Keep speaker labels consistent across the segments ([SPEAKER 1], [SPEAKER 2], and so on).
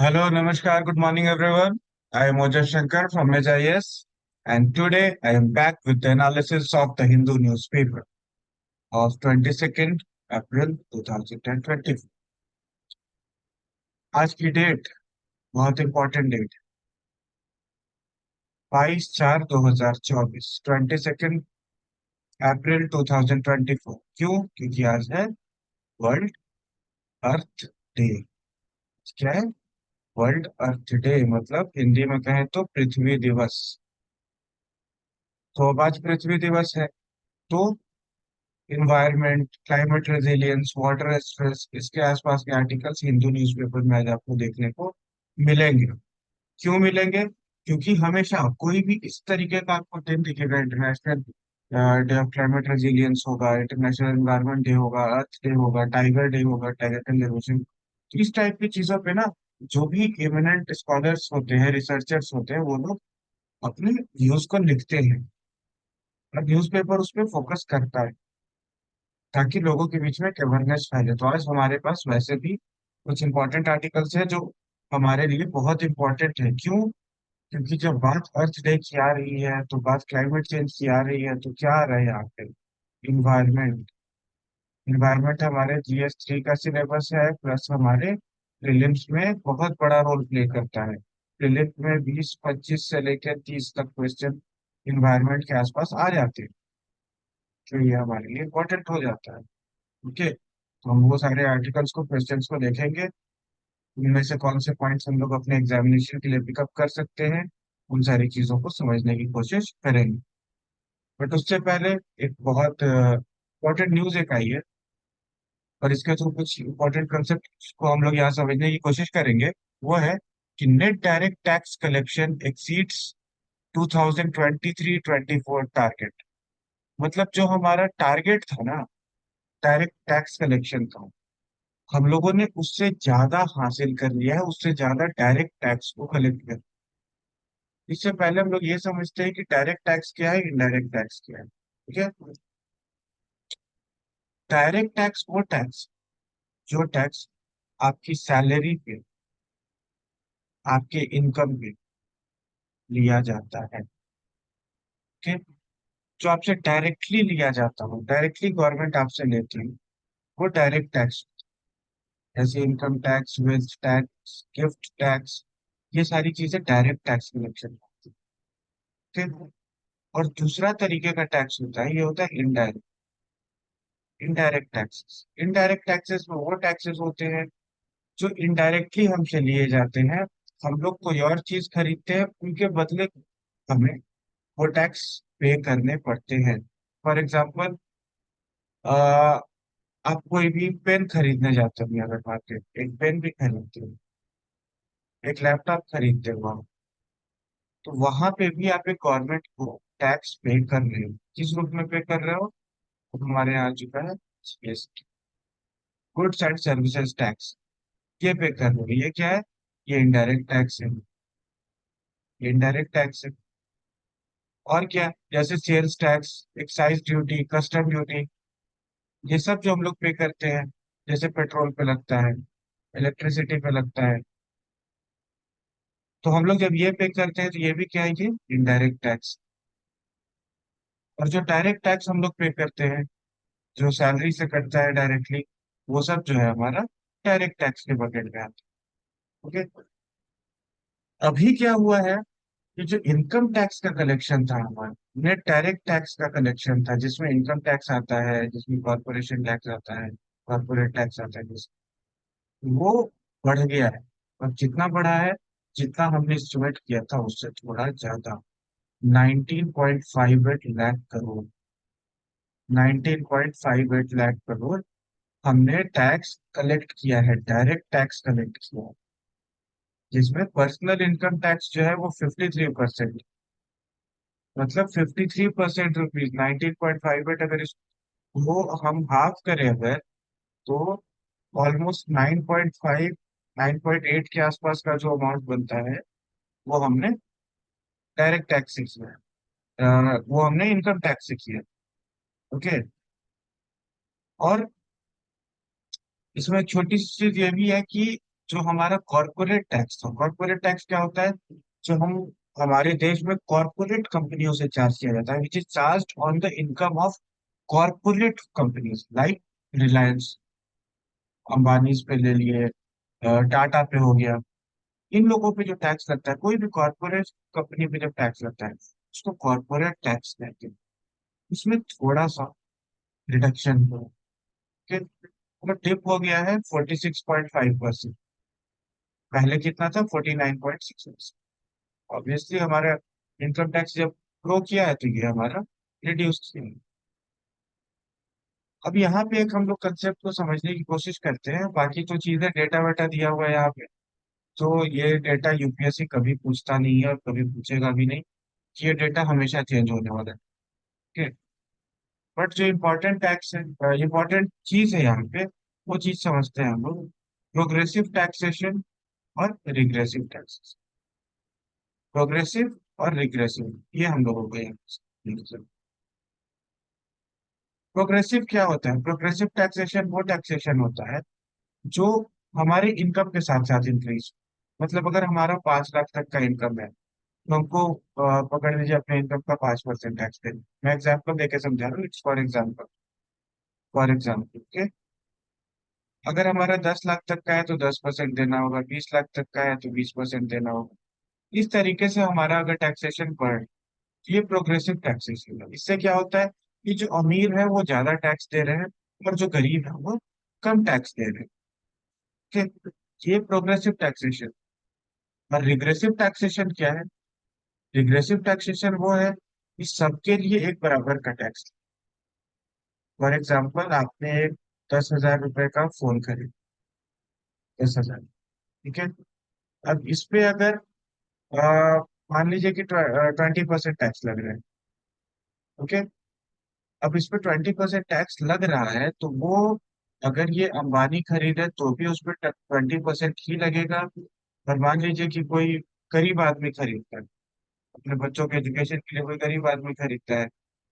[SPEAKER 1] Hello, Namaskar, good morning, everyone. I am Ojas Shankar from HIS, and today I am back with the analysis of the Hindu newspaper of 22nd April 2024. आज की date बहुत important date, 22/4/2024, 22 अप्रैल 2024। क्यों? क्योंकि आज है world अर्थ day. क्या है? World अर्थ day, मतलब हिंदी में कहें तो पृथ्वी दिवस। तो अब आज पृथ्वी दिवस है, तो environment, climate resilience, water stress, इसके आसपास के आर्टिकल्स हिंदू न्यूज़पेपर में आज आपको देखने को मिलेंगे। क्यों मिलेंगे? क्योंकि हमेशा कोई भी इस तरीके का आपको दिन दिखेगा, international day of climate resilience होगा, इंटरनेशनल एनवायरमेंट डे होगा, अर्थ डे होगा, टाइगर डे होगा, टाइगर कंजर्वेशन। तो इस टाइप की चीजों पे ना, जो भी एमिनेंट स्कॉलर्स होते हैं, रिसर्चर्स होते हैं, वो लोग अपने व्यूज को लिखते हैं और न्यूज़पेपर उस पर फोकस करता है ताकि लोगों के बीच में अवेयरनेस फैले। तो आज हमारे पास वैसे भी कुछ इंपॉर्टेंट आर्टिकल्स हैं जो हमारे लिए बहुत इंपॉर्टेंट है। क्यों? क्योंकि जब बात अर्थ डे की आ रही है, तो बात क्लाइमेट चेंज की आ रही है, तो क्या आ रहा है यहाँ पे? इन्वायरमेंट। इन्वायरमेंट हमारे GS3 का सिलेबस है, प्लस हमारे प्रीलिम्स में बहुत बड़ा रोल प्ले करता है। प्रीलिम्स में 20-25 से लेकर 30 तक क्वेश्चन इन्वायरमेंट के आसपास आ जाते हैं, तो ये हमारे लिए इम्पोर्टेंट हो जाता है। ओके, तो हम वो सारे आर्टिकल्स को, क्वेश्चंस को देखेंगे, उनमें से कौन से पॉइंट्स हम लोग अपने एग्जामिनेशन के लिए पिकअप कर सकते हैं, उन सारी चीजों को समझने की कोशिश करेंगे। बट उससे पहले एक बहुत इम्पोर्टेंट न्यूज एक आई है, और इसके थ्रू कुछ इम्पोर्टेंट कंसेप्ट को हम लोग यहाँ समझने की कोशिश करेंगे। वो है कि net direct tax collection exceeds 2023-24 target. मतलब जो हमारा टारगेट था ना, डायरेक्ट टैक्स कलेक्शन का, हम लोगों ने उससे ज्यादा हासिल कर लिया है, उससे ज्यादा डायरेक्ट टैक्स को कलेक्ट कर। इससे पहले हम लोग ये समझते हैं कि डायरेक्ट टैक्स क्या है, इनडायरेक्ट टैक्स क्या है। ठीक है? डायरेक्ट टैक्स वो टैक्स, जो टैक्स आपकी सैलरी पे, आपके इनकम पे लिया जाता है। ठीक है? जो आपसे डायरेक्टली लिया जाता हो, डायरेक्टली गवर्नमेंट आपसे लेती है, वो डायरेक्ट टैक्स। जैसे income tax, wealth tax, gift tax, ये सारी चीजें डायरेक्ट टैक्स कलेक्शन। ठीक है? और दूसरा तरीके का टैक्स होता है, ये होता है indirect. Indirect taxes, indirect taxes में वो टैक्सेस होते हैं जो इनडायरेक्टली हमसे लिए जाते हैं। हम लोग कोई और चीज खरीदते हैं, उनके बदले हमें वो टैक्स पे करने पड़ते हैं। फॉर एग्जाम्पल, आप कोई भी पेन खरीदने जाते हो अगर मार्केट, एक पेन भी खरीदते हो, एक लैपटॉप खरीदते हो आप, तो वहां पे भी आप एक गवर्नमेंट को टैक्स पे कर रहे हो। किस रूप में पे कर रहे हो? तो हमारे यहाँ आ चुका है GST, goods and services tax. ये पे कर रहे हो, ये क्या है? ये इनडायरेक्ट टैक्स है। ये इनडायरेक्ट टैक्स है। और क्या? जैसे sales tax, excise duty, custom duty, ये सब जो हम लोग पे करते हैं, जैसे पेट्रोल पे लगता है, इलेक्ट्रिसिटी पे लगता है, तो हम लोग जब ये पे करते हैं तो ये भी क्या है? ये इनडायरेक्ट टैक्स। और जो डायरेक्ट टैक्स हम लोग पे करते हैं, जो सैलरी से कटता है डायरेक्टली, वो सब जो है हमारा डायरेक्ट टैक्स के बकेट में आता है। ओके, अभी क्या हुआ है कि जो इनकम टैक्स का कलेक्शन था हमारा, नेट डायरेक्ट टैक्स का कलेक्शन था, जिसमें इनकम टैक्स आता है, जिसमें कॉर्पोरेशन टैक्स आता है, कॉर्पोरेट टैक्स आता है, वो बढ़ गया है। और जितना बढ़ा है, जितना हमने एस्टिमेट किया था उससे थोड़ा ज्यादा, 19.58 लाख करोड़। 19.58 लाख करोड़ हमने टैक्स कलेक्ट किया है, डायरेक्ट टैक्स कलेक्ट किया है, जिसमें पर्सनल इनकम टैक्स जो है वो 53%। मतलब 53% रुपीज, 19.58, अगर इसको हम हाफ करें अगर, तो ऑलमोस्ट 9.5, 9.8 के आसपास का जो अमाउंट बनता है, वो हमने डायरेक्ट टैक्स से किया है। वो हमने इनकम टैक्स से किया है। ओके, और इसमें एक छोटी सी चीज ये भी है कि जो हमारा कॉर्पोरेट टैक्स था। कॉर्पोरेट टैक्स क्या होता है? जो हम हमारे देश में कॉर्पोरेट कंपनियों से चार्ज किया जाता है, which is charge on the income of corporate companies like Reliance, Ambani पे ले लिए, टाटा पे हो गया। इन लोगों पे जो टैक्स लगता है, कोई भी कॉर्पोरेट कंपनी पे जब टैक्स लगता है, उसको कॉर्पोरेट टैक्स कहते हैं। उसमें थोड़ा सा रिडक्शन हो के मतलब टिप हो गया है 46.5%। पहले कितना था? 49.6%। ऑब्वियसली हमारा इनकम टैक्स जब ग्रो किया है तो ये हमारा रिड्यूस किया है। अब यहाँ पे एक हम लोग कंसेप्ट को समझने की कोशिश करते हैं। बाकी तो चीजें डेटा वेटा दिया हुआ है यहाँ पे, तो ये डेटा यूपीएससी कभी पूछता नहीं है और कभी पूछेगा भी नहीं कि ये डेटा हमेशा चेंज होने वाला है। ठीक है। बट जो इम्पोर्टेंट टैक्स है, इम्पोर्टेंट चीज है यहाँ पे, वो चीज समझते हैं हम लोग। प्रोग्रेसिव टैक्सेशन और रिग्रेसिव टैक्सेशन। प्रोग्रेसिव और रिग्रेसिव, ये हम लोगों को यहाँ प्रोग्रेसिव क्या होता है? प्रोग्रेसिव टैक्सेशन वो टैक्सेशन होता है जो हमारे इनकम के साथ साथ इंक्रीज। मतलब अगर हमारा 5 लाख तक का इनकम है तो हमको पकड़ लीजिए अपने इनकम का 5% टैक्स देना। मैं एग्जाम्पल देके समझा रहा हूँ, it's for example. For example okay, अगर हमारा 10 लाख तक का है तो 10% देना होगा, 20 लाख तक का है तो 20% देना होगा। इस तरीके से हमारा अगर टैक्सेशन बढ़, ये प्रोग्रेसिव टैक्सेशन है। इससे क्या होता है कि जो अमीर है वो ज्यादा टैक्स दे रहे हैं और जो गरीब है वो कम टैक्स दे रहे हैं। ठीक है? ये प्रोग्रेसिव टैक्सेशन। और रिग्रेसिव टैक्सेशन क्या है? रिग्रेसिव टैक्सेशन वो है कि सबके लिए एक बराबर का टैक्स। फॉर एग्जाम्पल, आपने एक 10,000 रुपए का फोन खरीदा, 10,000। ठीक है। अब इस पे अगर मान लीजिए कि 20% टैक्स लग रहा है। ओके। अब इस पे 20% टैक्स लग रहा है तो वो, अगर ये अंबानी खरीदे तो भी उस पर 20% ही लगेगा। और मान लीजिए कि कोई गरीब आदमी खरीदता है, अपने बच्चों के एजुकेशन के लिए कोई गरीब आदमी खरीदता है,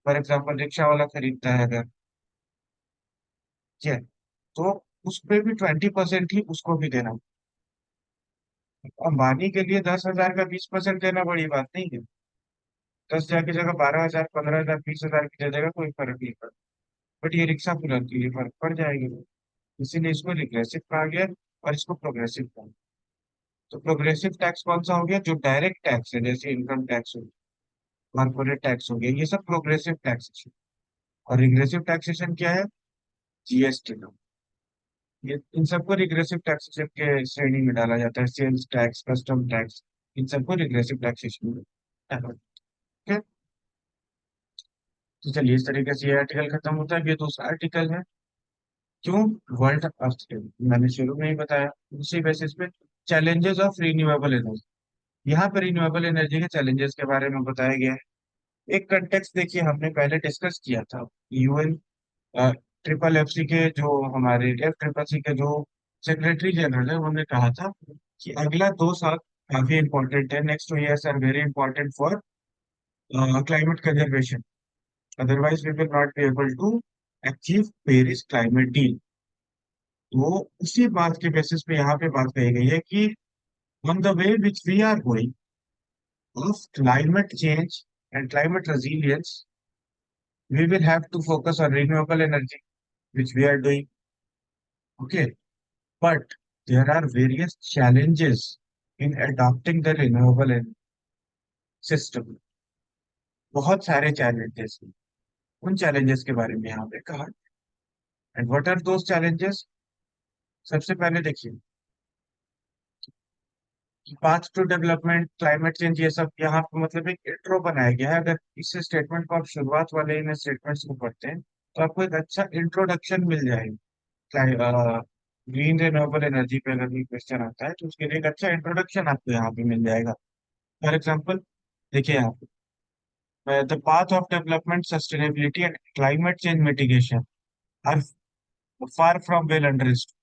[SPEAKER 1] फॉर एग्जाम्पल रिक्शा वाला खरीदता है अगर, ठीक है, तो उस पे भी 20% ही उसको भी देना। अंबानी के लिए 10,000 का 20% देना बड़ी बात नहीं है। 10,000 की जगह 12,000, 15,000, 20,000 की दे देगा, कोई फर्क नहीं पड़ता। बट ये रिक्शा पुलर के लिए फर्क पड़ जाएगी। इसीलिए इसको रिग्रेसिव कहा गया और इसको प्रोग्रेसिव कहा गया। तो प्रोग्रेसिव टैक्स कौन सा हो गया? जो डायरेक्ट टैक्स है, जैसे इनकम टैक्स हो गया, कॉर्पोरेट टैक्स हो गया, ये सब प्रोग्रेसिव टैक्सेशन। और रिग्रेसिव टैक्सेशन क्या है? जीएसटी का। ये इन सबको रिग्रेसिव टैक्सेशन के श्रेणी में डाला जाता है। सेल्स टैक्स, कस्टम टैक्स, इन सबको रिग्रेसिव टैक्सेशन में डाला जाता है। ठीक है? तो चलिए, इस तरीके से ये आर्टिकल खत्म होता है। ये दूसरा आर्टिकल है, क्यों वर्ल्ड अर्थ डे, मैंने शुरू में ही बताया। उसी बेसिस पे चैलेंजेस ऑफ रिन्यूएबल एनर्जी, यहाँ पर रिन्यूएबल एनर्जी के चैलेंजेस के बारे में बताया गया है। एक कंटेक्स्ट देखिए, हमने पहले डिस्कस किया था। यूएन ट्रिपल एफ सी के जो हमारे एफ ट्रिपल सी के जो सेक्रेटरी जनरल है, उन्होंने कहा था कि अगला 2 साल काफी इंपॉर्टेंट है। Next 2 years are very important for climate conservation, otherwise we will not be able to achieve Paris climate deal. तो उसी बात के बेसिस पे यहाँ पे बात कही गई है कि on the way which we are going of climate change and climate resilience, we will have to focus on renewable energy, which we are doing. Okay, but there are various challenges in adopting the renewable energy system. बहुत सारे challenges हैं। उन challenges के बारे में यहाँ पे कहा। And what are those challenges? सबसे पहले देखिए, path to development, climate change, ये सब यहाँ पे मतलब एक इंट्रो बनाया गया है। अगर इस स्टेटमेंट को आप शुरुआत वाले इन स्टेटमेंट्स को पढ़ते हैं तो आपको एक अच्छा इंट्रोडक्शन मिल जाएगा। ग्रीन रिन्यूएबल एनर्जी पे अगर भी क्वेश्चन आता है तो उसके लिए एक अच्छा इंट्रोडक्शन आपको यहाँ पे मिल जाएगा। फॉर एग्जाम्पल, देखिए यहाँ पे the path of development, sustainability and climate change mitigation are far from well understood.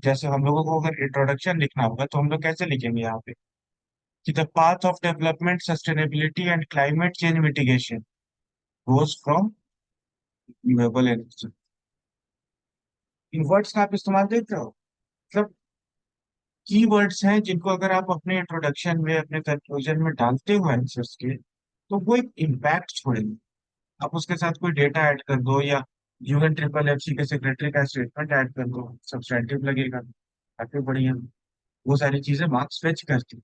[SPEAKER 1] जैसे हम लोगों को अगर इंट्रोडक्शन लिखना होगा तो हम लोग कैसे लिखेंगे यहाँ पे कि the path of development, sustainability and climate change mitigation goes from renewable energy। In words का आप इस्तेमाल देख रहे हो, मतलब कीवर्ड्स हैं जिनको अगर आप अपने इंट्रोडक्शन में, अपने कंक्लूजन में डालते हो आंसर्स के, तो वो एक इम्पैक्ट छोड़ेंगे। आप उसके साथ कोई डेटा ऐड कर दो, या यूएन ट्रिपल एफसी के सेक्रेटरी का स्टेटमेंट ऐड कर दो, सब्सटैंटिव लगेगा, काफी बढ़िया। वो सारी चीजें मार्क्स फेच करती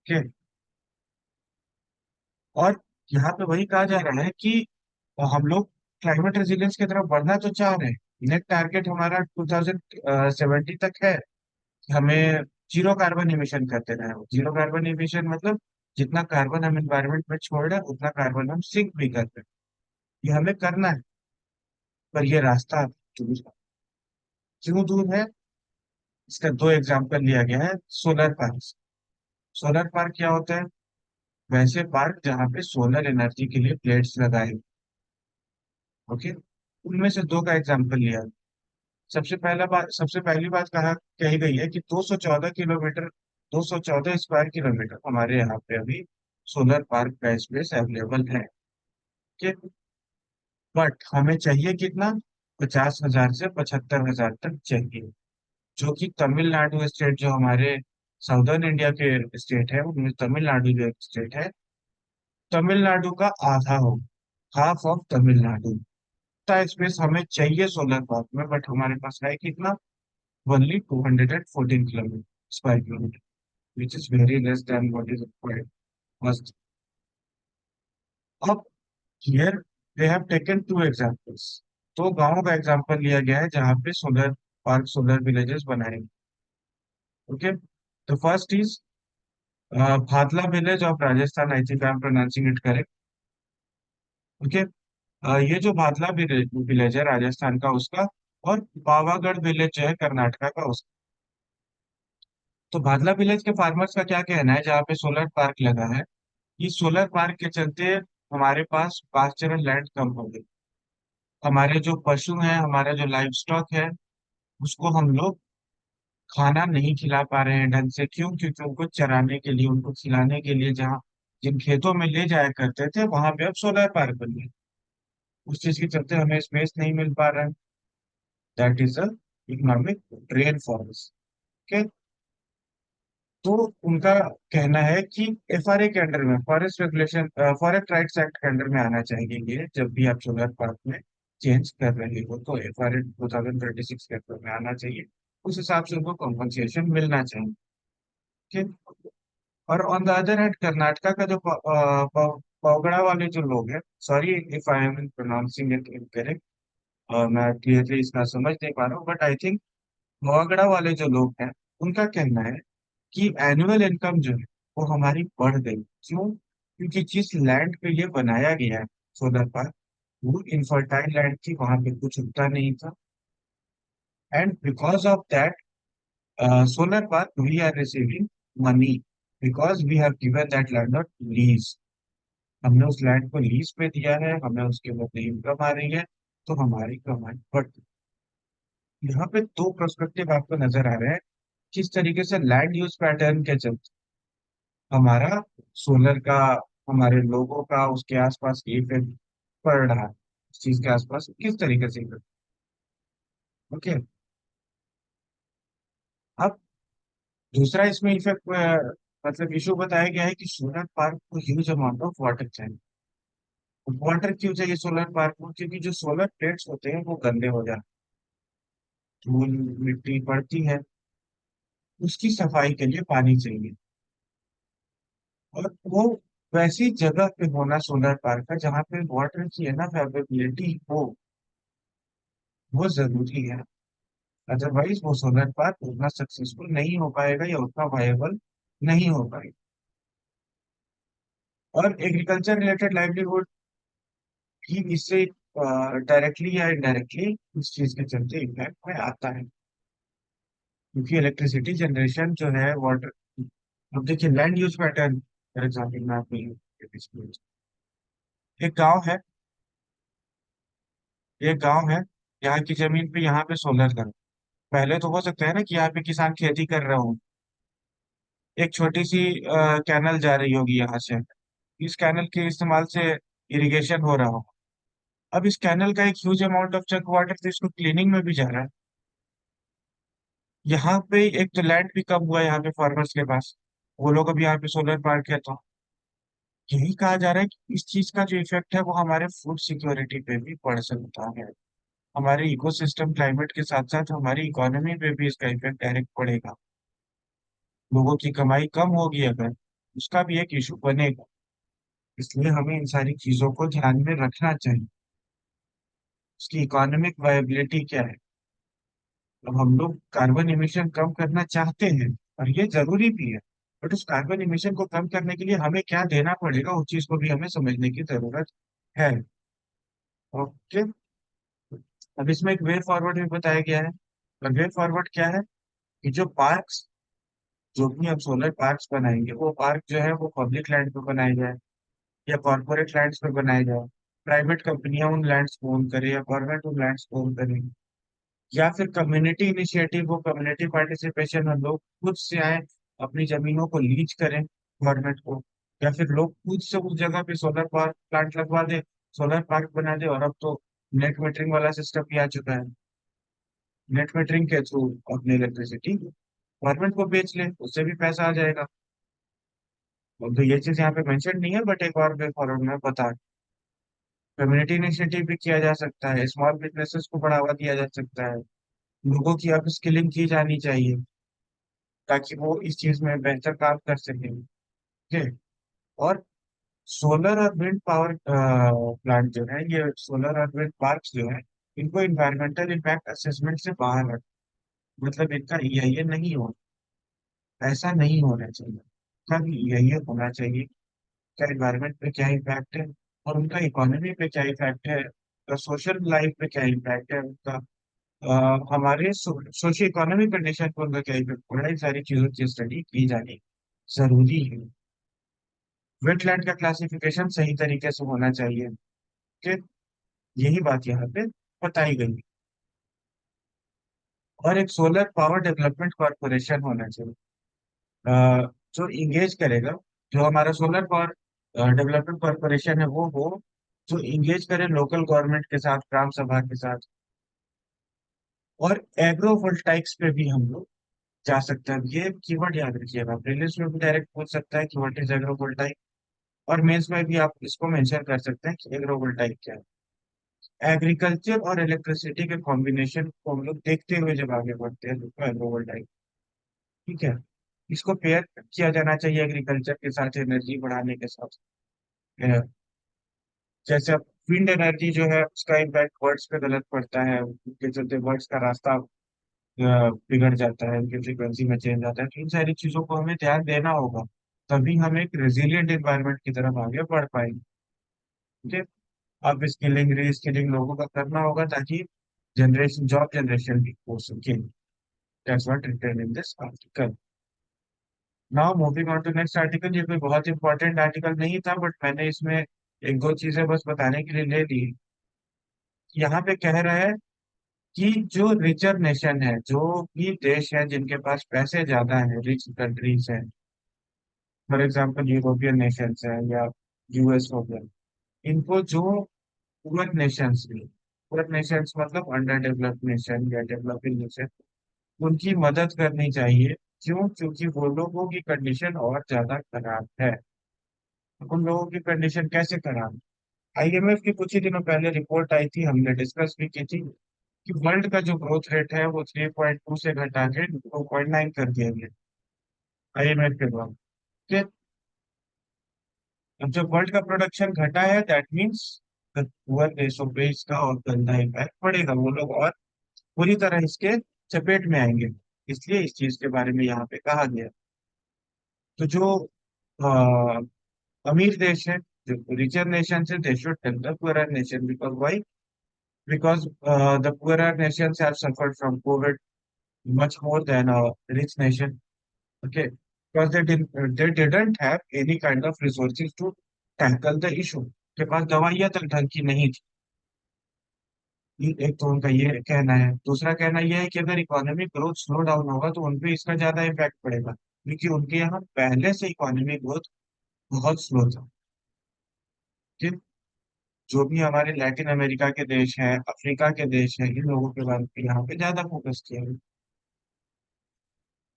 [SPEAKER 1] है। और यहाँ पे वही कहा जा रहा है कि हम लोग क्लाइमेट रेजिलियंस की तरफ बढ़ना तो चाह रहे हैं। नेट टारगेट हमारा 2070 तक है कि हमें जीरो कार्बन इमिशन करते रहे। जीरो कार्बन इमिशन मतलब जितना कार्बन हम एनवायरनमेंट में छोड़ रहे हैं उतना कार्बन हम सिंक भी कर रहे हैं। ये हमें करना है, पर ये रास्ता दूर है। क्यों दूर है? इसका दो एग्जाम्पल लिया गया है। Solar park. सोलर पार्क क्या होता है? वैसे पार्क जहाँ पे सोलर एनर्जी के लिए प्लेट्स लगाए। ओके, उनमें से दो का एग्जाम्पल लिया। सबसे पहली बात कही गई है कि 214 किलोमीटर, 214 स्क्वायर किलोमीटर हमारे यहाँ पे अभी सोलर पार्क का स्पेस अवेलेबल है। ठीक, बट हमें चाहिए कितना? 50,000 से 75,000 तक चाहिए। जो कि तमिलनाडु स्टेट, जो हमारे साउदर्न इंडिया के स्टेट है, उनमें तमिलनाडु जो स्टेट है, तमिलनाडु का आधा हो, हाफ ऑफ तमिलनाडु का स्पेस हमें चाहिए सोलर पार्क में। बट हमारे पास है कितना? Only 214 kilometre, square kilometre, which is very less than what is required must. अब here they have taken two examples. तो गांवों का एग्जांपल लिया गया है जहाँ पे सोलर पार्क, सोलर विलेजेस बनाए। ओके, तो first is Bhadla village of Rajasthan, I think I am pronouncing it correct. Okay, ये जो भादला विलेज है राजस्थान का, उसका, और पावागढ़ विलेज जो है कर्नाटका का, उसका। तो भादला विलेज के फार्मर्स का क्या कहना है, जहाँ पे सोलर पार्क लगा है, ये सोलर पार्क के चलते हमारे पास पास्चरल लैंड कम हो गई। हमारे जो पशु हैं, हमारा जो लाइव स्टॉक है, उसको हम लोग खाना नहीं खिला पा रहे हैं ढंग से। क्यों? क्योंकि उनको चराने के लिए, उनको खिलाने के लिए जहाँ, जिन खेतों में ले जाया करते थे, वहां पे अब सोलर पार्क बन गए। उस चीज के चलते हमें स्पेस नहीं मिल पा रहा है। That is a economic drain for us. Okay, तो उनका कहना है कि एफआरए के अंडर में, forest regulation, forest rights act के अंडर में आना चाहिए ये, जब भी आप सोलर पार्क में चेंज कर रहे हो तो एफआरए 2036 के अंडर में आना चाहिए। उस हिसाब से उनको कॉम्पनसेशन मिलना चाहिए। ठीक। और on the other hand Karnataka का जो पौगड़ा वाले जो लोग हैं, sorry if I am pronouncing it incorrect, मैं क्लियरली इसका समझ नहीं पा रहा हूँ, बट आई थिंक पौगड़ा वाले जो लोग हैं, उनका कहना है कि एनुअल इनकम जो है वो हमारी बढ़ गई। क्यों? क्योंकि जिस लैंड पे ये बनाया गया है सोलर पार्क, वो इनफर्टाइल लैंड थी, वहां पे कुछ उगता नहीं था। And because of that solar park we are receiving money, because we have given that land on lease. हमने उस लैंड को लीज पे दिया है, हमें उसके बदले इनकम आ रही है, तो हमारी कमाई बढ़ती है। यहाँ पे दो पर्सपेक्टिव आपको नजर आ रहे हैं, किस तरीके से लैंड यूज पैटर्न के चलते हमारा सोलर का, हमारे लोगों का, उसके आसपास इफेक्ट पड़ रहा है। इस चीज के आसपास किस तरीके से इफेक्ट। ओके, अब दूसरा इसमें इफेक्ट, मतलब इशू बताया गया है कि सोलर पार्क को ह्यूज अमाउंट ऑफ वाटर चाहिए। वाटर क्यों चाहिए सोलर पार्क को? क्योंकि जो सोलर प्लेट्स होते हैं वो गंदे हो जाते हैं, धूल मिट्टी पड़ती है, उसकी सफाई के लिए पानी चाहिए। और वो वैसी जगह पे होना सोलर पार्क का जहाँ पे वाटर की है ना अवेलेबिलिटी हो, वो जरूरी है। अदरवाइज वो सोलर पार्क उतना सक्सेसफुल नहीं हो पाएगा या उतना वायबल नहीं हो पाएगा। और एग्रीकल्चर रिलेटेड लाइवलीहुड भी इससे डायरेक्टली या इनडायरेक्टली इस चीज के चलते इम्पैक्ट में आता है। क्योंकि इलेक्ट्रिसिटी जनरेशन जो है वाटर, अब देखिए land use pattern, for example मैं आपको एक गांव है, एक गांव है, यहाँ की जमीन पे यहाँ पे सोलर कर, पहले तो हो सकता है ना कि यहाँ पे किसान खेती कर रहा हो, एक छोटी सी कैनल जा रही होगी यहाँ से, इस कैनल के इस्तेमाल से इरिगेशन हो रहा हो। अब इस कैनल का एक huge amount of chunk water तो इसको क्लीनिंग में भी जा रहा है। यहाँ पे एक तो लैंड भी कम हुआ है यहाँ पे फार्मर्स के पास, वो लोग अभी यहाँ पे सोलर पार्क है, तो यही कहा जा रहा है कि इस चीज का जो इफेक्ट है वो हमारे फूड सिक्योरिटी पे भी पड़ सकता है, हमारे इकोसिस्टम क्लाइमेट के साथ साथ हमारी इकोनॉमी पे भी इसका इफेक्ट डायरेक्ट पड़ेगा। लोगों की कमाई कम होगी अगर, उसका भी एक इशू बनेगा। इसलिए हमें इन सारी चीजों को ध्यान में रखना चाहिए। उसकी इकोनॉमिक वायबिलिटी क्या है। अब हम लोग कार्बन इमिशन कम करना चाहते हैं और ये जरूरी भी है, बट उस कार्बन इमिशन को कम करने के लिए हमें क्या देना पड़ेगा उस चीज को भी हमें समझने की जरूरत है। ओके। अब इसमें एक वे फॉरवर्ड भी बताया गया है, और वे फॉरवर्ड क्या है कि जो पार्क्स, जो भी हम सोलर पार्क्स बनाएंगे वो पार्क जो है वो पब्लिक लैंड पे बनाए जाए या कॉर्पोरेट लैंड्स पे बनाए जाए। प्राइवेट कंपनियां उन लैंड्स को ओन करे या गवर्नमेंट उन लैंड्स को ओन करे, या फिर कम्युनिटी इनिशिएटिव हो, कम्युनिटी पार्टिसिपेशन हो, लोग खुद से आए अपनी जमीनों को लीज करें गवर्नमेंट को, या फिर लोग खुद से उस जगह पे सोलर पार्क प्लांट लगवा दे, सोलर पार्क बना दे। और अब तो नेट मीटरिंग वाला सिस्टम भी आ चुका है, नेट मीटरिंग के थ्रू अपनी इलेक्ट्रिसिटी गवर्नमेंट को बेच ले, उससे भी पैसा आ जाएगा। अब तो ये चीज यहाँ पे मेंशन नहीं है, बट एक बार वे फॉरवर्ड में बता, कम्युनिटी इनिशिएटिव भी किया जा सकता है, स्मॉल बिजनेसेस को बढ़ावा दिया जा सकता है, लोगों की अप स्किलिंग की जानी चाहिए ताकि वो इस चीज में बेहतर काम कर सकें। ठीक है। और सोलर और विंड पावर प्लांट जो है, ये सोलर और विंड पार्क जो है, इनको इन्वायरमेंटल इम्पैक्ट असेसमेंट से बाहर रख, मतलब इनका ईआईए नहीं हो, ऐसा नहीं होना चाहिए। तब ईआईए होना चाहिए का इन्वायरमेंट पे क्या इम्पैक्ट है, और उनका इकोनॉमी पे क्या इफेक्ट है, तो सोशल लाइफ पे क्या इम्पैक्ट है उनका, हमारे सोशल इकोनॉमिक कंडीशन पर उनका क्या इफेक्ट पड़ रहा है, इन सारी चीजों की स्टडी की जानी जरूरी है। वेटलैंड का क्लासिफिकेशन सही तरीके से होना चाहिए। कि यही बात यहाँ पे बताई गई। और एक सोलर पावर डेवलपमेंट कॉरपोरेशन होना चाहिए, जो इंगेज करेगा, जो हमारा सोलर पावर डेवलपमेंट कॉरपोरेशन है वो हो, जो इंगेज करे लोकल गवर्नमेंट के साथ, ग्राम सभा के साथ। और एग्रो वोल्टाइक्स पे भी हम लोग जा सकते हैं। ये कीवर्ड याद रखिएगा, प्रीलिम्स में भी डायरेक्ट पूछ सकता है कि व्हाट इज एग्रो वोल्टाइक, और मेंस में भी आप इसको मेंशन कर सकते हैं कि एग्रो वोल्टाइक क्या है। एग्रीकल्चर और इलेक्ट्रिसिटी के कॉम्बिनेशन को हम लोग देखते हुए जब आगे बढ़ते हैं तो एग्रो वोल्टाइक, ठीक है। इसको पेयर किया जाना चाहिए एग्रीकल्चर के साथ, एनर्जी बढ़ाने के साथ। अ, जैसे अब विंड एनर्जी जो है उसका इम्पैक्ट बर्ड्स पे गलत पड़ता है, उसके चलते बर्ड्स का रास्ता बिगड़ जाता है, उनकी फ्रिक्वेंसी में चेंज आता है, तो इन सारी चीजों को हमें ध्यान देना होगा, तभी हम एक रेजिलियंट एनवायरनमेंट की तरफ आगे बढ़ पाएंगे। ठीक है। अब स्किलिंग री स्किलिंग लोगों का करना होगा ताकि जनरेशन, जॉब जनरेशन भी हो सके। That's what written in this article. Now moving on to next article. ये कोई बहुत इंपॉर्टेंट आर्टिकल नहीं था, बट मैंने इसमें एक दो चीजें बस बताने के लिए ले ली। यहाँ पे कह रहा है कि जो रिचर नेशन है, जो भी देश है जिनके पास पैसे ज्यादा है, रिच कंट्रीज है, फॉर एग्जाम्पल यूरोपियन नेशंस है या यूएस हो गया, इनको जो पुअर नेशंस भी, पुअर नेशंस मतलब अंडर डेवलप्ड नेशन या डेवलपिंग नेशन, उनकी मदद करनी चाहिए। क्यों? क्योंकि वो लोगों की कंडीशन और ज्यादा खराब है। उन लोगों की कंडीशन कैसे खराब? आईएमएफ की कुछ ही दिनों पहले रिपोर्ट आई थी, हमने डिस्कस भी की थी कि वर्ल्ड का जो ग्रोथ रेट है वो 3.2 से घटा के 2.9 कर दिया गया आईएमएफ के द्वारा। ठीक है? अब जब वर्ल्ड का प्रोडक्शन घटा है, दैट मीन्स पुअर देशों पे इसका और गंदा इम्पैक्ट पड़ेगा, वो लोग और पूरी तरह इसके चपेट में आएंगे। इसलिए इस चीज के बारे में यहाँ पे कहा गया। तो जो अमीर देश है, जो रिचर नेशन है, they should help the poorer nation, because why? Because the poorer Nations have suffered from Covid much more than a rich nation. Okay, because they didn't have any kind of resources to tackle the issue. के पास दवाइयाँ तक ढंग की नहीं थी। एक तो उनका ये कहना है, दूसरा कहना यह है कि अगर इकोनॉमिक ग्रोथ स्लो डाउन होगा तो उनपे इसका ज्यादा इम्पैक्ट पड़ेगा, क्योंकि उनके यहाँ पहले से इकोनॉमिक ग्रोथ बहुत स्लो था। ठीक। जो भी हमारे लैटिन अमेरिका के देश हैं, अफ्रीका के देश हैं, इन लोगों के बारे में यहाँ पे ज्यादा फोकस किया है।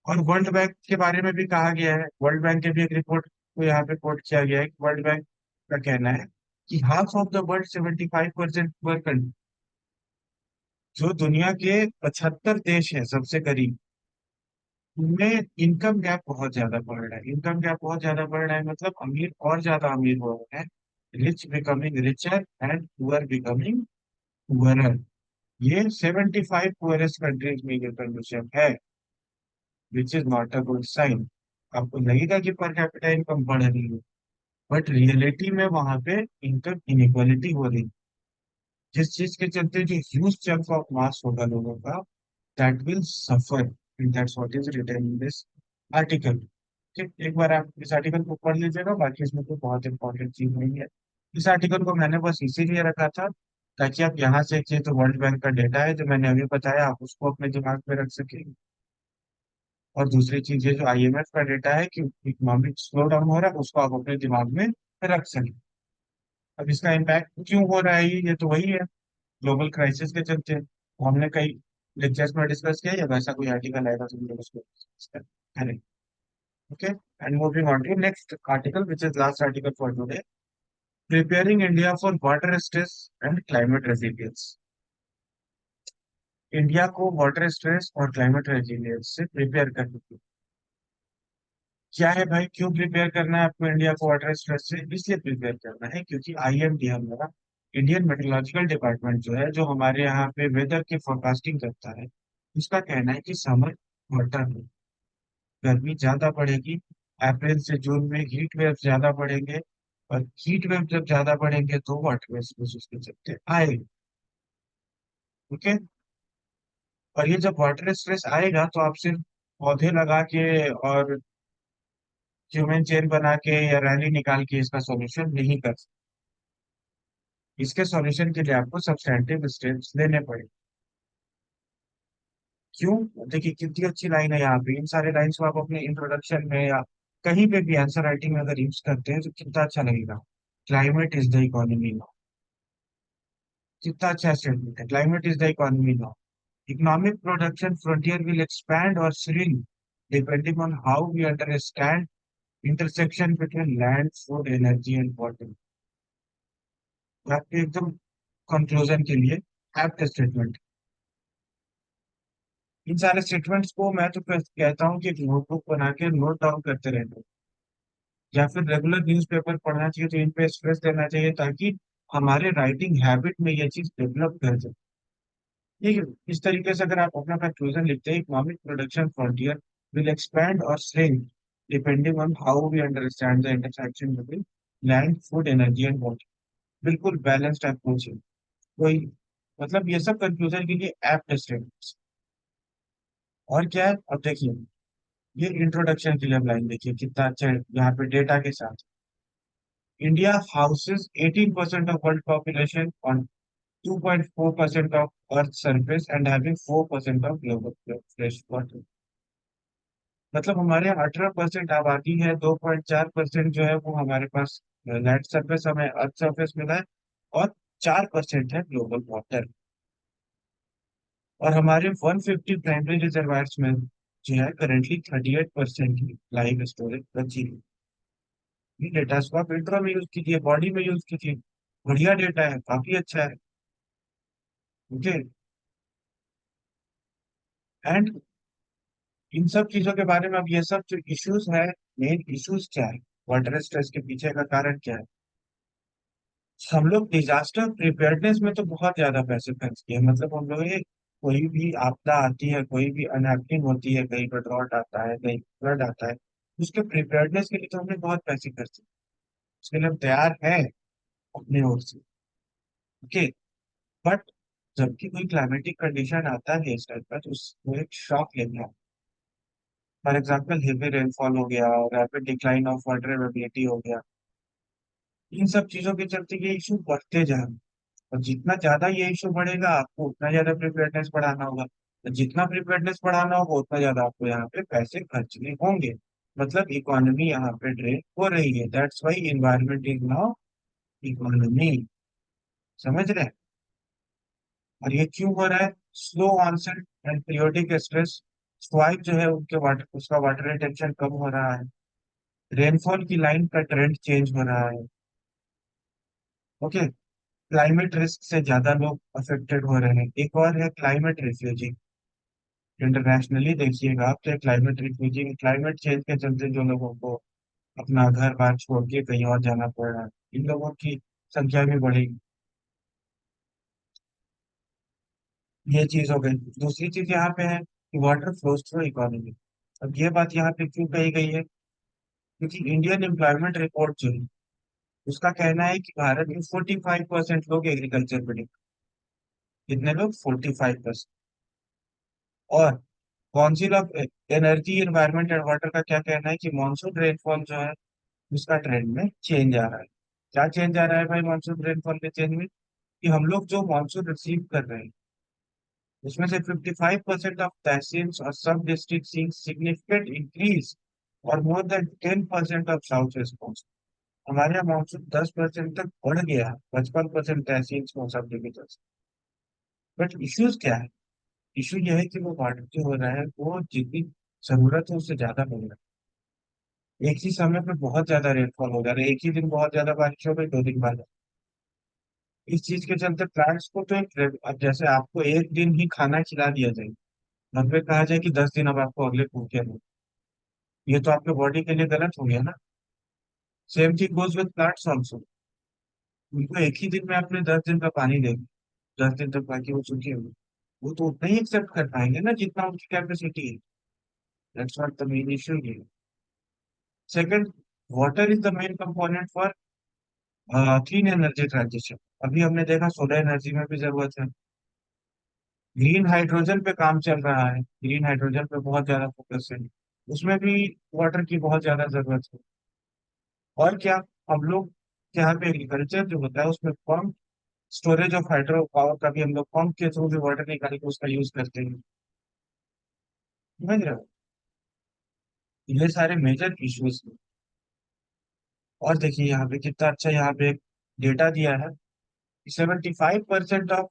[SPEAKER 1] और वर्ल्ड बैंक के बारे में भी कहा गया है, वर्ल्ड बैंक के भी एक रिपोर्ट को यहाँ पे कोट किया गया है कि वर्ल्ड बैंक का कहना है कि half of the world 75% poor country, जो दुनिया के 75 देश हैं सबसे करीब, उनमें इनकम गैप बहुत ज्यादा बढ़ रहा है। इनकम गैप बहुत ज्यादा बढ़ रहा है मतलब अमीर और ज्यादा अमीर हो रहे हैं, rich becoming richer and poor becoming poorer. ये 75 पुअरेस्ट कंट्रीज में ये कंडीशन है, which is not a good sign. आपको लगेगा कि पर कैपिटा इनकम बढ़ रही है, बट रियलिटी में वहां पे इनकम इनइक्वालिटी हो रही है, जिस चीज के चलते जो ह्यूज चंक ऑफ मास होगा लोगों का, that will suffer, and that's what is written in this article. ठीक, एक बार आप इस आर्टिकल को पढ़ लीजिएगा, बाकी इसमें कोई बहुत इंपॉर्टेंट चीज नहीं है। इस आर्टिकल को मैंने बस इसीलिए रखा था ताकि आप यहाँ से, एक चीज तो वर्ल्ड बैंक का डेटा है जो मैंने अभी बताया, आप उसको अपने दिमाग में रख सकें। और दूसरी चीज ये जो आईएमएफ का डेटा है कि इकोनॉमिक स्लो डाउन हो रहा है, उसको आप अपने दिमाग में रख सकें। अब इसका इम्पैक्ट क्यों हो रहा है, ये तो वही है, ग्लोबल क्राइसिस के चलते। हमने कई लेक्चर्स में डिस्कस किया, या वैसा कोई आर्टिकल आएगा तो हम लोग उसको discuss करेंगे। Okay, and moving on to next article which is last article for today, preparing India for water stress and climate resilience. India को वाटर स्ट्रेस और क्लाइमेट रेजिलियंस से प्रिपेयर करने की, क्या है भाई, क्यों प्रिपेयर करना है आपको इंडिया को वाटर स्ट्रेस से? इसलिए प्रिपेयर करना है क्योंकि आईएमडी हमारा इंडियन मेट्रोलॉजिकल डिपार्टमेंट जो है, जो हमारे यहाँ पे वेदर की फोरकास्टिंग करता है, उसका कहना है कि समर वाटर में गर्मी ज्यादा बढ़ेगी, अप्रैल से जून में हीट वेव ज्यादा बढ़ेंगे, और हीट वेव जब ज्यादा बढ़ेंगे तो वाटर स्ट्रेस उसके चलते आएगा। ओके, और ये जब वाटर स्ट्रेस आएगा तो आप सिर्फ पौधे लगा के और ह्यूमन चेन बना के या रैली निकाल के इसका सॉल्यूशन नहीं कर सकते। इसके सॉल्यूशन के लिए आपको सब्सटैंटिव स्टेप्स लेने पड़े। क्यों? देखिए कितनी अच्छी लाइन है यहाँ पे, इन सारे लाइन्स को आप अपने इंट्रोडक्शन में या कहीं पे भी आंसर राइटिंग में अगर यूज करते हैं तो कितना अच्छा लगेगा। Climate is the economy now, कितना अच्छा स्टेटमेंट है, climate is the economy now. Economic production frontier will expand और shrink depending on how we understand intersection between land, food, energy and water। आपके एकदम कंक्लूजन के लिए एप्ट स्टेटमेंट। इन सारे statements को मैं तो कहता हूँ कि एक नोटबुक बना के नोट डाउन करते रहना, या फिर रेगुलर न्यूज़पेपर पढ़ना चाहिए, तो इन पे स्ट्रेस देना चाहिए ताकि हमारे राइटिंग हैबिट में ये चीज डेवलप कर जाए। ठीक है, इस तरीके से अगर आप अपना कंक्लूजन लिखते हैं, economic production frontier will expand और shrink depending on how we understand the intersection between land, food, energy and water. बिल्कुल बैलेंस्ड अप्रोच है कोई, मतलब ये सब कंक्लूजन के लिए एप्ट स्टेटमेंट्स। और क्या है, अब देखिए, ये इंट्रोडक्शन के लिए लाइन देखिए कितना अच्छा है यहाँ पे डेटा के साथ। India houses 18% of world population on 2.4% of earth surface and having 4% of global fresh water. मतलब हमारे यहाँ 18% आबादी है, 2.4% जो है वो हमारे पास लैंड सरफेस, हमें अर्थ सरफेस मिला है, और 4% है ग्लोबल वाटर। और हमारे 150 प्राइमरी रिजर्वायर्स में जो है करेंटली 38% की लाइव स्टोरेज बची है। ये डेटा को आप इंट्रो में यूज कीजिए, बॉडी में यूज कीजिए, बढ़िया डेटा है, काफी अच्छा है। ओके, एंड इन सब चीजों के बारे में, अब ये सब जो इश्यूज है, मेन इश्यूज क्या है, वाटर स्ट्रेस के पीछे का कारण क्या है? हम लोग डिजास्टर प्रिपेयर्डनेस में तो बहुत ज्यादा पैसे खर्च किए, मतलब हम लोग ये, कोई भी आपदा आती है, कोई भी अनहैपनिंग होती है, कहीं पर ड्रॉट आता है, कहीं फ्लड आता है, उसके प्रिपेयर्डनेस के लिए तो हमने बहुत पैसे खर्च किए, उसके लिए हम तैयार है अपनी ओर से। ओके, बट जबकि कोई क्लाइमेटिक कंडीशन आता है इस टाइप का, तो उसको एक शॉक लेना है। फॉर एग्जाम्पल हेवी रेनफॉल हो गया, rapid decline of water availability हो गया, इन सब चीजों के चलते ये इशू बढ़ते जा रहे हैं। और जितना ज्यादा ये इशू बढ़ेगा, आपको उतना ज्यादा प्रिपेयरनेस बढ़ाना होगा, तो जितना प्रिपेयरनेस बढ़ाना होगा उतना ज्यादा आपको यहाँ पे पैसे खर्चने होंगे। मतलब इकोनॉमी यहाँ पे ड्रेन हो रही है, that's why environment is now economy. समझ रहे हैं? और ये क्यों हो रहा है? Slow onset and periodic stress, स्वाइप जो है उनके वाटर उसका वाटर रिटेंशन कम हो रहा है। रेनफॉल की लाइन का ट्रेंड चेंज हो रहा है। ओके। क्लाइमेट रिस्क से ज्यादा लोग अफेक्टेड हो रहे हैं। एक और है क्लाइमेट रिफ्यूजी। इंटरनेशनली देखिएगा आप, तो क्लाइमेट रिफ्यूजी क्लाइमेट चेंज के चलते जो लोगों को अपना घर बार छोड़ के कहीं और जाना पड़ रहा है, इन लोगों की संख्या भी बढ़ेगी। ये चीज हो गई। दूसरी चीज यहाँ पे है कि वाटर फ्लोज थ्रू इकोनॉमी। अब ये बात यहाँ पे क्यों कही गई है? क्योंकि इंडियन एम्प्लॉयमेंट रिपोर्ट जो है उसका कहना है कि भारत में 45% लोग एग्रीकल्चर पे डिपेंड। कितने लोग? 45%। और council of energy environment and water का क्या कहना है कि मानसून रेनफॉल जो है उसका ट्रेंड में चेंज आ रहा है। क्या चेंज आ रहा है भाई मानसून रेनफॉल के चेंज में? कि हम लोग जो मानसून रिसीव कर रहे हैं उसमें से 55% ऑफ तहसील और सब डिस्ट्रिक्ट सीइंग सिग्निफिकेंट इंक्रीज और more than 10% of south response. हमारे यहाँ मानसून 10% तक बढ़ गया, 55% तहसील और सब डिविजन। बट इश्यूज क्या है? इशू यह है कि वो वाटर जो हो रहा है वो जितनी जरूरत है उससे ज्यादा हो रहा है। एक ही समय पे बहुत ज्यादा रेनफॉल हो जा रहा है, एक ही दिन बहुत ज्यादा बारिश हो गई, 2 दिन बाद। इस चीज के चलते प्लांट्स को तो अब जैसे आपको एक दिन ही खाना खिला दिया जाए, घर पे कहा जाए कि 10 दिन अब आपको अगले भूखे रहो, ये तो आपके बॉडी के लिए गलत हो गया ना। Same thing goes with plants also. उनको एक ही दिन में आपने 10 दिन का पानी दे दिया, 10 दिन तक बाकी वो सूखे हुए, वो तो उतना ही एक्सेप्ट कर पाएंगे ना जितना उनकी कैपेसिटी है। That's what the main issue है। Second, water is the main component for clean energy transition. अभी हमने देखा सोलर एनर्जी में भी जरूरत है। ग्रीन हाइड्रोजन पे काम चल रहा है, ग्रीन हाइड्रोजन पे बहुत ज्यादा फोकस है, उसमें भी वाटर की बहुत ज्यादा जरूरत है। और क्या, हम लोग यहाँ पे एग्रीकल्चर जो होता है उसमें pump storage of hydro power का भी हम लोग पंप के थ्रू भी वाटर निकाल के उसका यूज करते हैं। समझ रहे हो? ये सारे मेजर इश्यूज। और देखिए यहाँ पे कितना अच्छा यहाँ पे एक डेटा दिया है। 75% of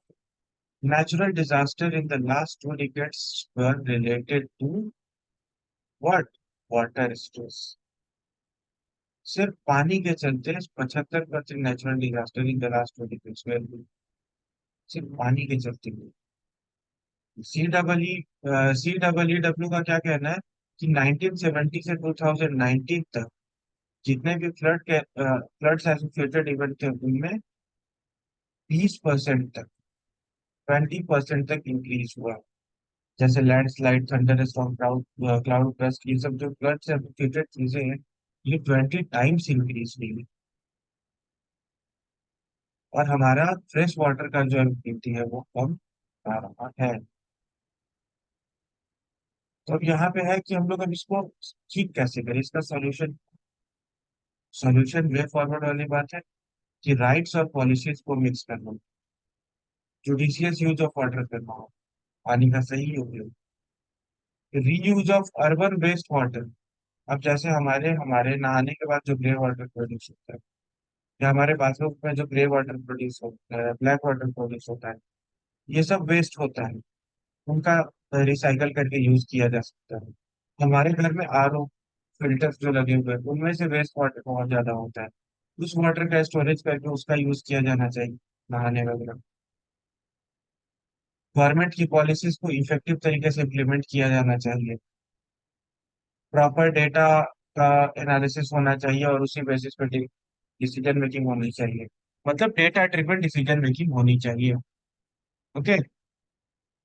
[SPEAKER 1] natural disaster in the last 2 decades were related to what? Water stress। सिर्फ पानी के चलते 75% natural disaster in the last 2 decades हुए थे, सिर्फ पानी के चलते हुए। सी डबल ई डब्ल्यू का क्या कहना है कि 1970 से 2019 तक जितने भी फ्लड्स एसोसिएटेड इवेंट थे उनमें 20% तक, 20% तक इंक्रीज हुआ। जैसे landslide, thunder storm, cloud cloud burst, ये सब जो फ्लड से एसोसिएटेड चीजें हैं ये 20 टाइम्स इंक्रीज हुई है। और हमारा फ्रेश वाटर का जो अवेलेबिलिटी है वो कम आ रहा है। तो अब यहाँ पे है कि हम लोग अब इसको ठीक कैसे करें, इसका सॉल्यूशन वे फॉरवर्ड वाली बात है कि राइट्स और पॉलिसीज को मिक्स करना, जुडिशियस यूज ऑफ वाटर करना हो, पानी का सही उपयोग, reuse of urban waste water. अब जैसे हमारे हमारे नहाने के बाद जो ग्रे वाटर प्रोड्यूस होता है या हमारे बाथरूम में जो ग्रे वाटर प्रोड्यूस होता है, ब्लैक वाटर प्रोड्यूस होता है, ये सब वेस्ट होता है। उनका रिसाइकल करके यूज किया जा सकता है। हमारे घर में आरओ फिल्टर्स जो लगे हुए हैं उनमें से वेस्ट वाटर बहुत ज्यादा होता है, उस वाटर का स्टोरेज करके उसका यूज किया जाना चाहिए नहाने वगैरह। गवर्नमेंट की पॉलिसीज को इफेक्टिव तरीके से इम्प्लीमेंट किया जाना चाहिए। प्रॉपर डेटा का एनालिसिस होना चाहिए और उसी बेसिस पे डिसीजन मेकिंग होनी चाहिए। मतलब डेटा ड्रिवन डिसीजन मेकिंग होनी चाहिए। ओके।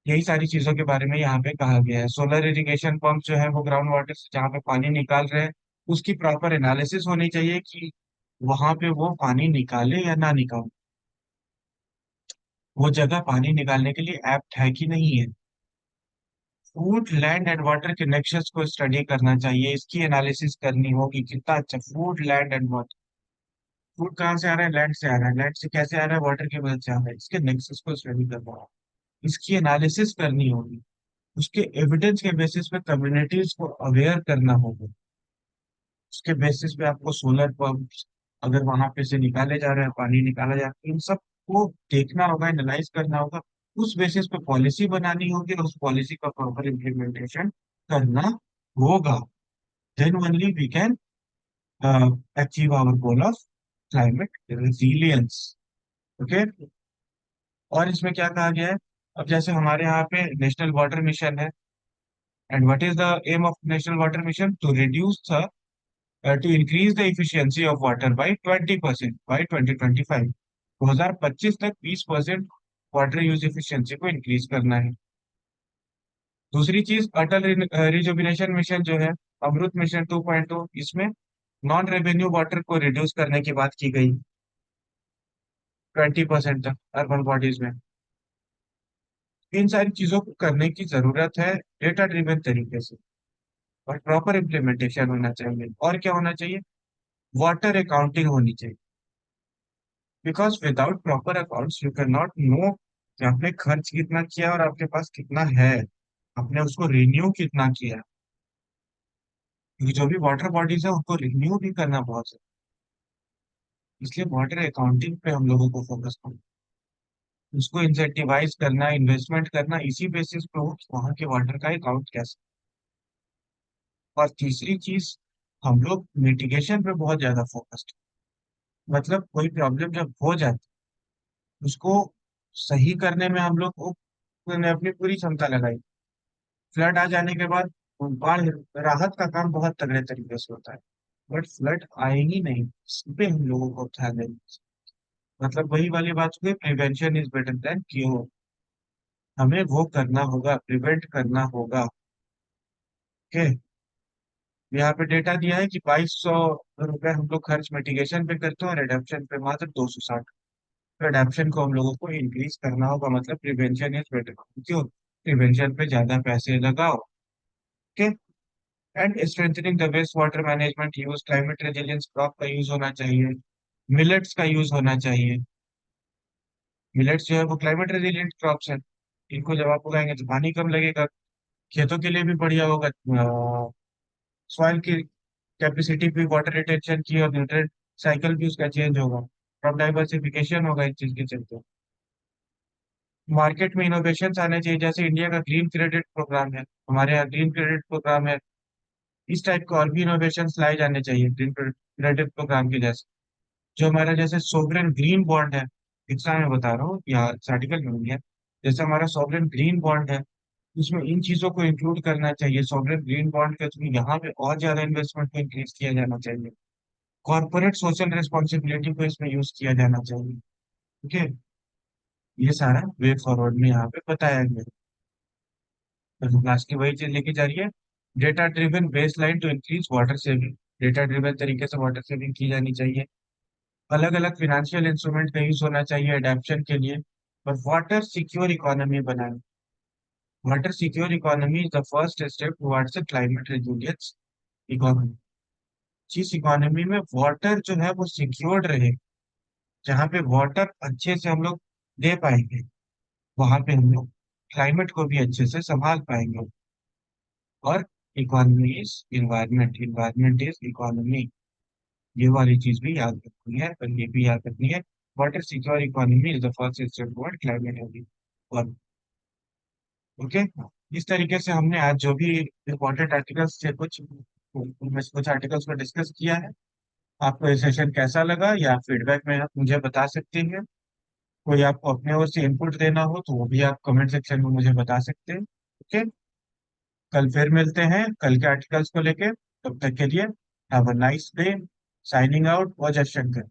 [SPEAKER 1] यही सारी चीजों के बारे में यहाँ पे कहा गया है। सोलर इरिगेशन पंप जो है वो ग्राउंड वाटर से जहाँ पे पानी निकाल रहे हैं उसकी प्रॉपर एनालिसिस होनी चाहिए कि वहां पे वो पानी निकाले या ना निकाले, वो जगह पानी निकालने के लिए एप्ट है कि नहीं है। Food land and water connections को स्टडी करना चाहिए, इसकी एनालिसिस करनी होगी कितना अच्छा food land and water. Food कहाँ से आ रहा है? लैंड से आ रहा है। लैंड से कैसे आ रहा है? वाटर की मदद से आ रहा है। इसके नेक्सस को स्टडी करना होगा, इसकी एनालिसिस करनी होगी, उसके एविडेंस के बेसिस पे कम्युनिटीज को अवेयर करना होगा। उसके बेसिस पे आपको सोलर पंप अगर वहां पे से निकाले जा रहे हैं, पानी निकाला जा रहा है, इन सब को देखना होगा, एनालाइज करना होगा। उस बेसिस पे पॉलिसी बनानी होगी और उस पॉलिसी का प्रॉपर इम्प्लीमेंटेशन करना होगा, then only we can achieve our goal of climate resilience. Okay. और इसमें क्या कहा गया है, अब जैसे हमारे यहाँ पे नेशनल वाटर मिशन है, and what is the aim of national water mission, to reduce the to increase the efficiency of water by 20% by 2025। 2025 तक 20% वाटर यूज इफिशियंसी को इंक्रीज करना है। दूसरी चीज, अटल रिजुविनेशन मिशन जो है, अमृत मिशन 2.0, इसमें नॉन रेवेन्यू वाटर को रिड्यूस करने की बात की गई 20% तक अर्बन बॉडीज में। इन सारी चीजों को करने की जरूरत है डेटा ड्रिवन तरीके से, और प्रॉपर इम्प्लीमेंटेशन होना चाहिए। और क्या होना चाहिए, वाटर अकाउंटिंग होनी चाहिए, because without proper accounts you can not know कि आपने खर्च कितना किया और आपके पास कितना है, आपने उसको रिन्यू कितना किया। क्योंकि जो भी वाटर बॉडीज है उनको रिन्यू भी करना बहुत जरूरी है। इसलिए वाटर अकाउंटिंग पे हम लोगों को फोकस करना, उसको इंसेंटिवाइज करना, इन्वेस्टमेंट करना इसी बेसिस पे हो कि वहां के वाटर का अकाउंट कैसे। और तीसरी चीज, हम लोग मिटिगेशन पे बहुत ज्यादा फोकस्ड, मतलब कोई प्रॉब्लम जब हो जाती है उसको सही करने में हम लोग ने अपनी पूरी क्षमता लगाई। फ्लड आ जाने के बाद बाढ़ राहत का काम बहुत तगड़े तरीके से होता है, बट फ्लड आएगी नहीं इस पे हम लोगों को ध्यान देना चाहिए। मतलब वही वाली बात हुई, prevention is better than cure. हमें वो करना होगा, प्रिवेंट करना होगा। ओके। यहाँ पे डेटा दिया है कि 2200 रुपये हम लोग खर्च मिटिगेशन पे करते हैं और एडेप्शन पे मात्र 260। तो एडेप्शन को हम लोगों को इंक्रीज करना होगा, मतलब प्रिवेंशन इज बेटर। क्यों, प्रिवेंशन पे ज्यादा पैसे लगाओ। Okay. And strengthening the waste water management use, climate resilience crop का यूज होना चाहिए, मिलेट्स का यूज होना चाहिए। मिलेट्स जो है वो क्लाइमेट रेजिलियंट क्रॉप्स है, इनको जब आप उगाएंगे तो पानी कम लगेगा, खेतों के लिए भी बढ़िया होगा, सॉइल की कैपेसिटी भी, वाटर रिटेंशन की और न्यूट्रिएंट साइकिल भी उसका चेंज होगा, क्रॉप डाइवर्सिफिकेशन होगा इस चीज के चलते। मार्केट में इनोवेशन आने चाहिए, जैसे इंडिया का ग्रीन क्रेडिट प्रोग्राम है, हमारे यहाँ ग्रीन क्रेडिट प्रोग्राम है। इस टाइप के और भी इनोवेशन लाए जाने चाहिए ग्रीन क्रेडिट प्रोग्राम के जैसे। जो हमारा जैसे सोवरेन ग्रीन बॉन्ड है, इतना मैं बता रहा हूँ, या इस आर्टिकल में नहीं है, जैसे हमारा सोवरेन ग्रीन बॉन्ड है, उसमें इन चीजों को इंक्लूड करना चाहिए। सॉवरेन ग्रीन बॉन्ड के थ्रू यहाँ पे और ज्यादा इन्वेस्टमेंट को इंक्रीज किया जाना चाहिए। कॉर्पोरेट सोशल रिस्पॉन्सिबिलिटी को इसमें यूज किया जाना चाहिए। ठीक है। ये सारा वे फॉरवर्ड में यहाँ पे बताया गया है। तो क्लास की वही चीज लेके जा रही है, data driven base line to increase water saving. Data driven तरीके से वाटर सेविंग की जानी चाहिए। अलग अलग फिनेंशियल इंस्ट्रूमेंट का यूज होना चाहिए एडेप्शन के लिए। और वाटर सिक्योर इकोनॉमी बनाए। Water secure economy is the first step towards climate resilience economy. जिस इकोनॉमी में वाटर जो है वो सिक्योर्ड रहे, जहाँ पे वाटर अच्छे से हम लोग दे पाएंगे, वहां पे हम लोग क्लाइमेट को भी अच्छे से संभाल पाएंगे। और economy is environment, environment is economy, ये वाली चीज भी याद रखनी है, और ये भी याद रखनी है। Water secure economy is the first step toward climate healthy. और ओके, इस तरीके से हमने आज जो भी इम्पोर्टेंट आर्टिकल्स थे, कुछ उनमें से कुछ आर्टिकल्स को डिस्कस किया है। आपको ये सेशन कैसा लगा, या फीडबैक में आप मुझे बता सकते हैं। कोई आपको अपने ओर से इनपुट देना हो तो वो भी आप कमेंट सेक्शन में मुझे बता सकते हैं। ओके। कल फिर मिलते हैं कल के आर्टिकल्स को लेके, तब तक के लिए have a nice day. Signing out, Vijay Shankar.